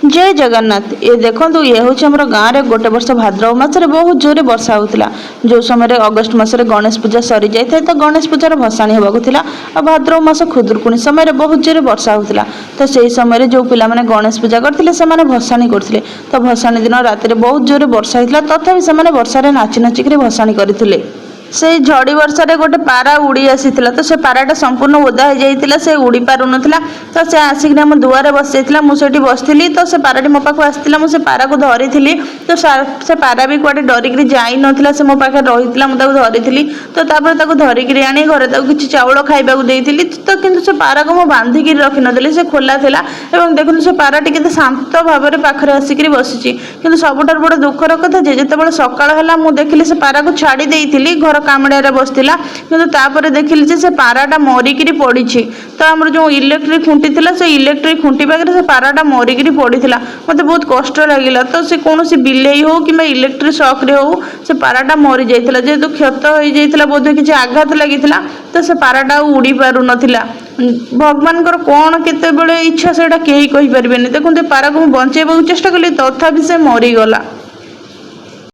जय जगन्नाथ। ये देखो ये हूँ आम गाँव में गोटे वर्ष भाद्रव मसरे बहुत जोरे वर्षा होता जो समय अगस्ट मसरे गणेश पूजा सरी जाए तो गणेश पूजार भसाणी होगा और भाद्रव मास खुदुरकुणी समय बहुत जोरे वर्षा होता तो से समय जो पिला माने गणेश पूजा करते से भसाणी करते तो भसाणी दिन राति बहुत जोरे वर्षा होता तथापि से वर्षा नाची नाचिक भसाणी करते से झड़ी वर्षा गोटे पारा उड़ी आसी तो से पाराटा संपूर्ण ओदा हो जाता से उड़ी पार ना तो से आसिक आम दुआरे बस जाता मुझे बसती तो से पाराटी मो पाक आसाला मुझे पारा को धरी तो से पारा भी कड़े डरिक जाई ना से मो पाखे रही मुझे धरी तो धरिक आनी घरे किसी चाउल खाइबा देती तो किंतु से पारा को मुझे बांधिक रखी नी से खोला था देखो से पाराटी के शांत भाव में पाखे आसिक बसी कि सबुठ बड़ दुखर कथा जो सकाल है मुझे देखिली से पारा को छाड़ी देती घर कामड़िया बसला कि देखिली से पाराटा मरिक पड़ी तो आम जो इलेक्ट्रिक खुंटी थी से इलेक्ट्रिक खुंटी पाखे से पाराटा मरिक पड़ा मत बहुत कष्ट लगे तो से कौन बिले हो कि इलेक्ट्रिक शॉक हो से पाराटा मरी जाता जेहेतु क्षत हो जाता बोध किसी आघात लगी तो से पाराटा उड़ी पार ना भगवान कौन केत इच्छा से कहीं कहीपर देखो पारा को बचाइबा चेष्टा कली तथापि से मरीगला।